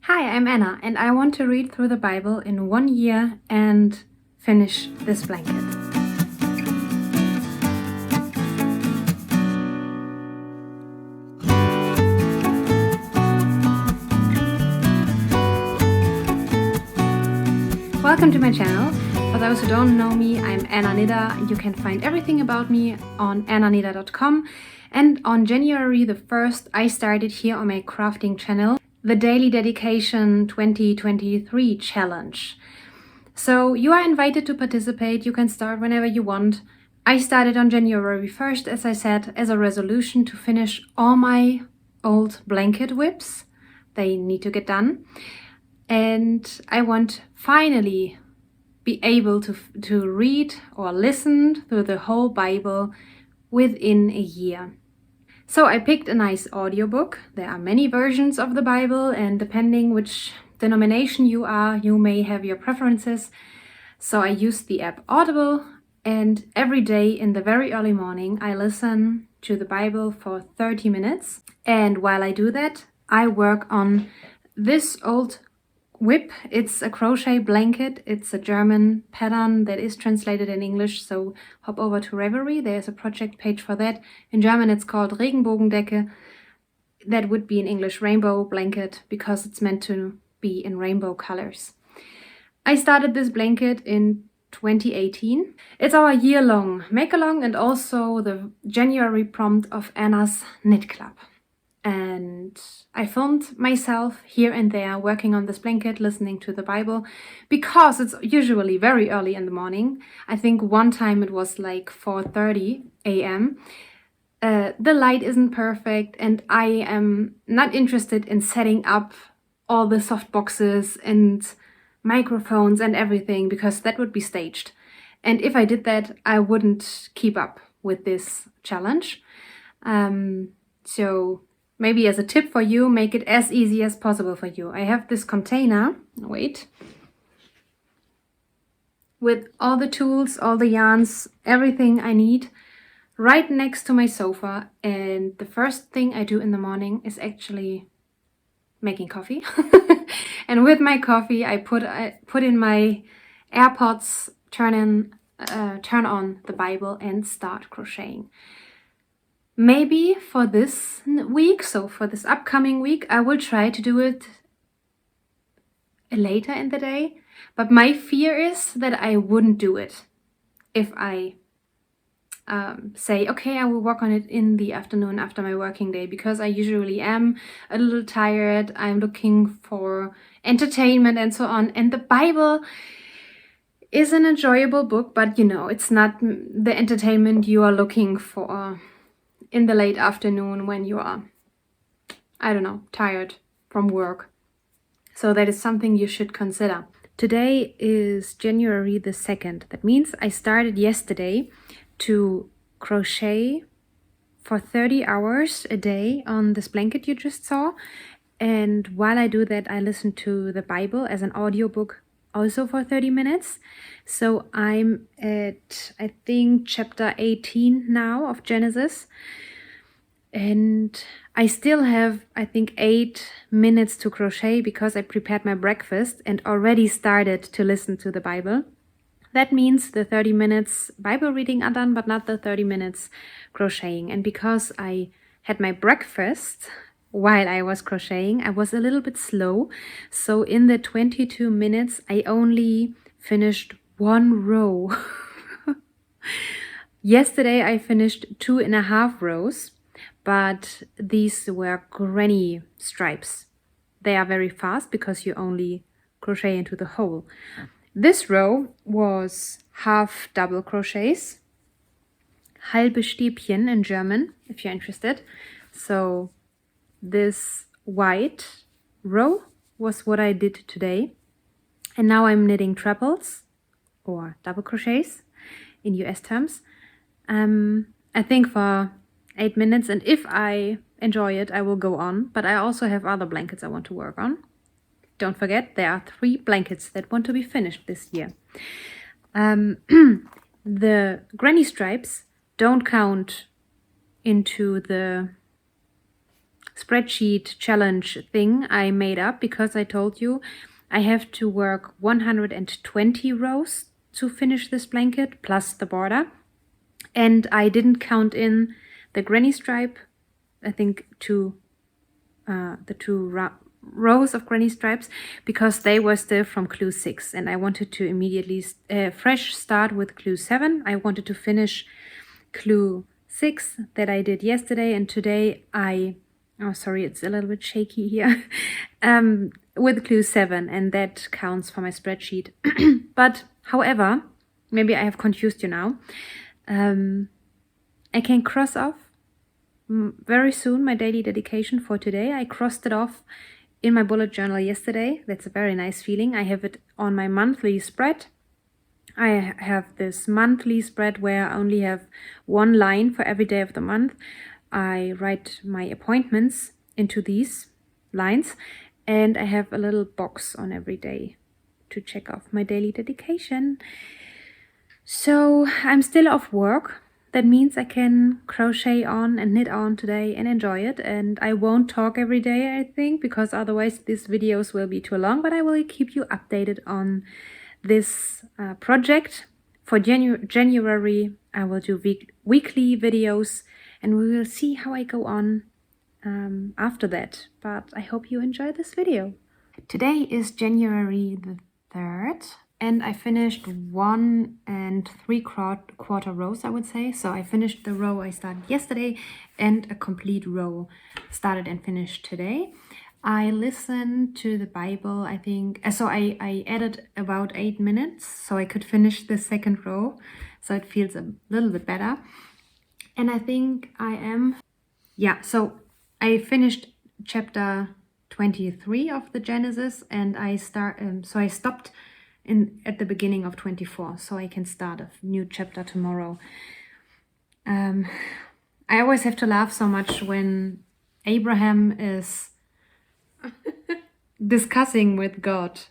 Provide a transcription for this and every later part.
Hi, I'm Anna, and I want to read through the Bible in 1 year and finish this blanket. Welcome to my channel. For those who don't know me, I'm Anna Nidda. You can find everything about me on annanidda.com. And on January the 1st, I started here on my crafting channel the Daily Dedication 2023 Challenge. So you are invited to participate. You can start whenever you want. I started on January 1st, as I said, as a resolution to finish all my old blanket whips. They need to get done. And I want finally be able to read or listen through the whole Bible within a year. So I picked a nice audiobook. There are many versions of the Bible, and depending which denomination you are, you may have your preferences. So I used the app Audible, and every day in the very early morning, I listen to the Bible for 30 minutes. And while I do that, I work on this old whip. It's a crochet blanket. It's a German pattern that is translated in English, so hop over to Ravelry. There's a project page for that. In German it's called Regenbogendecke. That would be in English rainbow blanket because it's meant to be in rainbow colors. I started this blanket in 2018. It's our year-long make-along and also the January prompt of Anna's Knit Club. And I filmed myself here and there working on this blanket, listening to the Bible, because it's usually very early in the morning. I think one time it was like 4:30 a.m. The light isn't perfect, and I am not interested in setting up all the soft boxes and microphones and everything, because that would be staged. And if I did that, I wouldn't keep up with this challenge. So maybe as a tip for you, make it as easy as possible for you. I have this container, with all the tools, all the yarns, everything I need right next to my sofa. And the first thing I do in the morning is actually making coffee. And with my coffee, I put in my AirPods, turn on the Bible and start crocheting. Maybe for this week, so for this upcoming week, I will try to do it later in the day. But my fear is that I wouldn't do it if I say, okay, I will work on it in the afternoon after my working day, because I usually am a little tired. I'm looking for entertainment and so on. And the Bible is an enjoyable book, but it's not the entertainment you are looking for in the late afternoon when you are, tired from work. So that is something you should consider. Today is January the 2nd. That means I started yesterday to crochet for 30 hours a day on this blanket you just saw. And while I do that, I listen to the Bible as an audiobook also for 30 minutes. So I'm at, I think, chapter 18 now of Genesis. And I still have, I think, 8 minutes to crochet because I prepared my breakfast and already started to listen to the Bible. That means the 30 minutes Bible reading are done, but not the 30 minutes crocheting. And because I had my breakfast while I was crocheting, I was a little bit slow. So in the 22 minutes, I only finished 1 row. Yesterday, I finished 2.5 rows, but these were granny stripes. They are very fast because you only crochet into the hole. This row was half double crochets, halbe Stäbchen in German, if you're interested. So this white row was what I did today. And now I'm knitting trebles or double crochets in US terms. I think for 8 minutes, and if I enjoy it, I will go on. But I also have other blankets I want to work on. Don't forget, there are 3 blankets that want to be finished this year. The granny stripes don't count into the spreadsheet challenge thing I made up, because I told you I have to work 120 rows to finish this blanket plus the border. And I didn't count in the granny stripe, I think the two rows of granny stripes, because they were still from clue 6, and I wanted to immediately fresh start with clue 7. I wanted to finish clue 6 that I did yesterday, and today oh sorry, it's a little bit shaky here, with clue 7, and that counts for my spreadsheet. But however, maybe I have confused you now. I can cross off very soon my daily dedication for today. I crossed it off in my bullet journal yesterday. That's a very nice feeling. I have it on my monthly spread. I have this monthly spread where I only have one line for every day of the month. I write my appointments into these lines, and I have a little box on every day to check off my daily dedication. So I'm still off work. That means I can crochet on and knit on today and enjoy it. And I won't talk every day, I think, because otherwise these videos will be too long. But I will keep you updated on this project. For January, I will do weekly videos, and we will see how I go on after that. But I hope you enjoy this video. Today is January the 3rd. And I finished 1 3/4 rows, I would say. So I finished the row I started yesterday, and a complete row started and finished today. I listened to the Bible, I think. So I added about 8 minutes so I could finish the second row. So it feels a little bit better. And I think I am... Yeah, so I finished chapter 23 of the Genesis, and I stopped at the beginning of 24, so I can start a new chapter tomorrow. I always have to laugh so much when Abraham is discussing with God,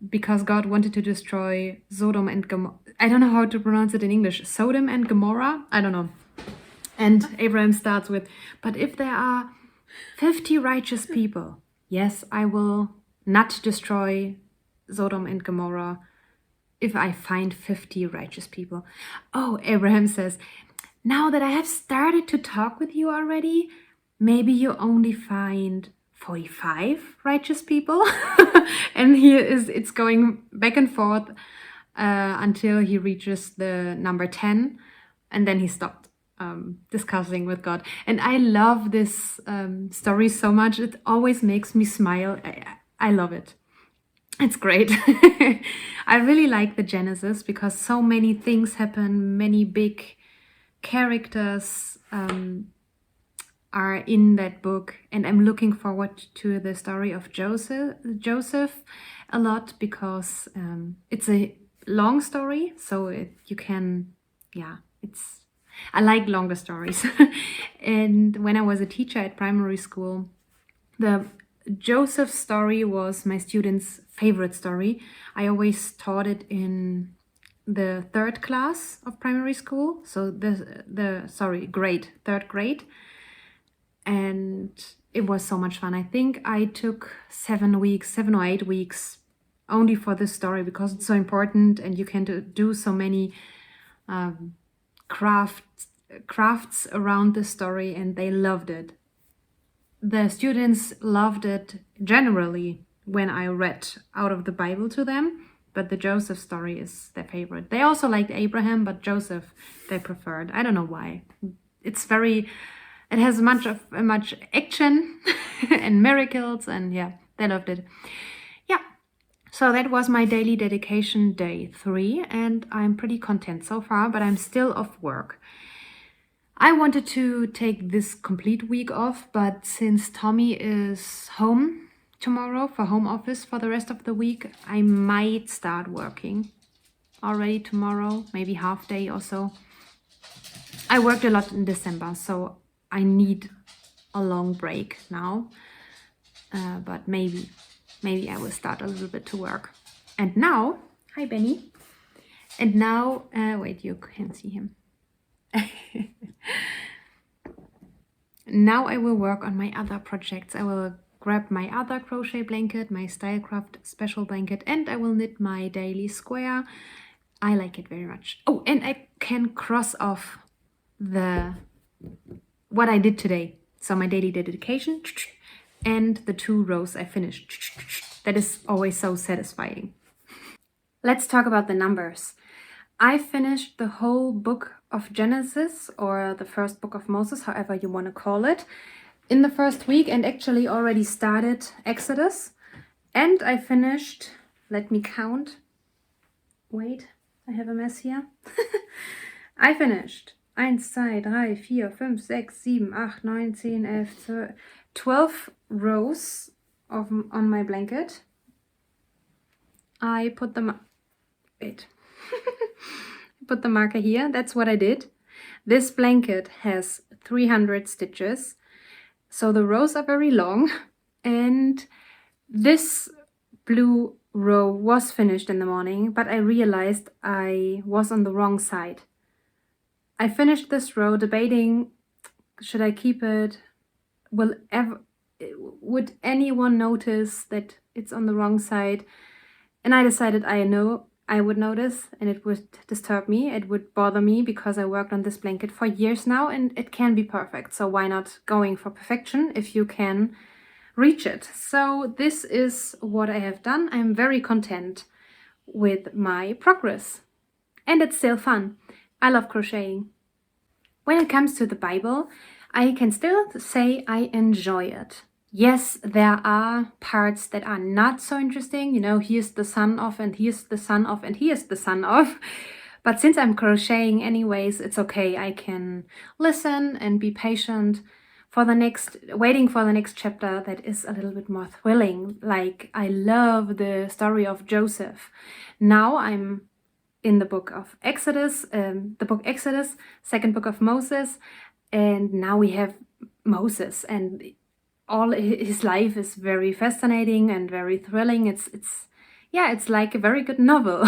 because God wanted to destroy Sodom and Gomorrah. I don't know how to pronounce it in English. Sodom and Gomorrah? I don't know. And Abraham starts with, but if there are 50 righteous people, yes, I will not destroy Sodom and Gomorrah if I find 50 righteous people. Oh, Abraham says, now that I have started to talk with you already, maybe you only find 45 righteous people. And it's going back and forth until he reaches the number 10, and then he stopped discussing with God. And I love this story so much. It always makes me smile. I love it. It's great. I really like the Genesis because so many things happen, many big characters are in that book, and I'm looking forward to the story of Joseph a lot, because it's a long story, so I like longer stories. And when I was a teacher at primary school, the Joseph story was my students' favorite story. I always taught it in the 3rd class of primary school, so third grade, and it was so much fun. I think I took 7 or 8 weeks only for this story, because it's so important, and you can do so many crafts around the story, and they loved it. The students loved it generally when I read out of the Bible to them, but the Joseph story is their favorite. They also liked Abraham, but Joseph they preferred. I don't know why. It has much action and miracles, and yeah, they loved it. Yeah, so that was my daily dedication day 3, and I'm pretty content so far, but I'm still off work. I wanted to take this complete week off, but since Tommy is home tomorrow for home office for the rest of the week, I might start working already tomorrow, maybe half day or so. I worked a lot in December, so I need a long break now, but maybe I will start a little bit to work. And now, hi Benny, and now, wait, you can see him. now I will work on my other projects. I will grab my other crochet blanket, my Stylecraft special blanket, and I will knit my daily square. I like it very much. Oh, and I can cross off what I did today. So my daily dedication and the 2 rows I finished. That is always so satisfying. Let's talk about the numbers. I finished the whole book of Genesis, or the first book of Moses, however you want to call it, in the first week, and actually already started Exodus. And I finished, let me count. Wait, I have a mess here. I finished 1, 2, 3, 4, 5, 6, 7, 8, 9, 10, 11, 12 rows on my blanket. I put them, wait, put the marker here. That's what I did. This blanket has 300 stitches, so the rows are very long, and this blue row was finished in the morning, but I realized I was on the wrong side. I finished this row debating, should I keep it? Would anyone notice that it's on the wrong side? And I decided I know I would notice, and it would disturb me. It would bother me because I worked on this blanket for years now, and it can be perfect. So why not going for perfection if you can reach it? So this is what I have done. I'm very content with my progress, and it's still fun. I love crocheting. When it comes to the Bible, I can still say I enjoy it. Yes, there are parts that are not so interesting. You know, here's the son of, and here's the son of, and here's the son of. But since I'm crocheting anyways, it's okay. I can listen and be patient for waiting for the next chapter that is a little bit more thrilling. Like, I love the story of Joseph. Now I'm in the book of Exodus, second book of Moses, and now we have Moses, and all his life is very fascinating and very thrilling. It's like a very good novel.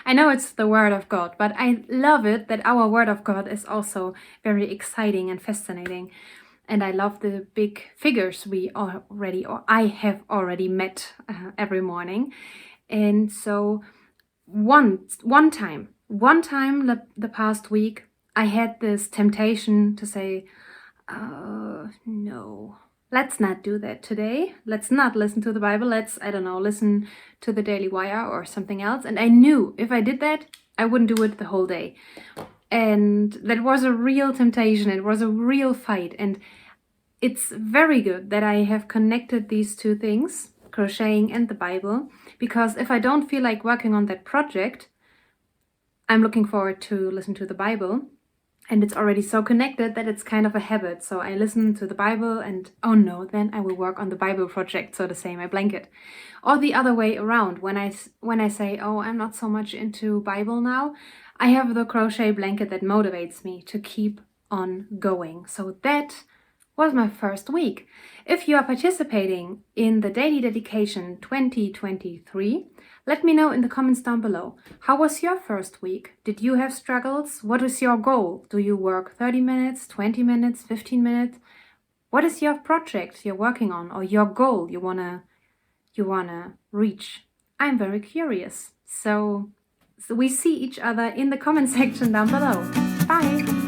I know it's the word of God, but I love it that our word of God is also very exciting and fascinating. And I love the big figures I have already met every morning. And so one time the past week, I had this temptation to say, no, let's not do that today. Let's not listen to the Bible. Let's, I don't know, listen to the Daily Wire or something else. And I knew if I did that, I wouldn't do it the whole day. And that was a real temptation. It was a real fight. And it's very good that I have connected these 2 things, crocheting and the Bible, because if I don't feel like working on that project, I'm looking forward to listen to the Bible. And it's already so connected that it's kind of a habit. So I listen to the Bible and, oh no, then I will work on the Bible project, so to say, my blanket. Or the other way around, when I say, oh, I'm not so much into Bible now, I have the crochet blanket that motivates me to keep on going. So that was my first week. If you are participating in the Daily Dedication 2023, let me know in the comments down below. How was your first week? Did you have struggles? What is your goal? Do you work 30 minutes, 20 minutes, 15 minutes? What is your project you're working on, or your goal you wanna reach? I'm very curious. So we see each other in the comment section down below. Bye!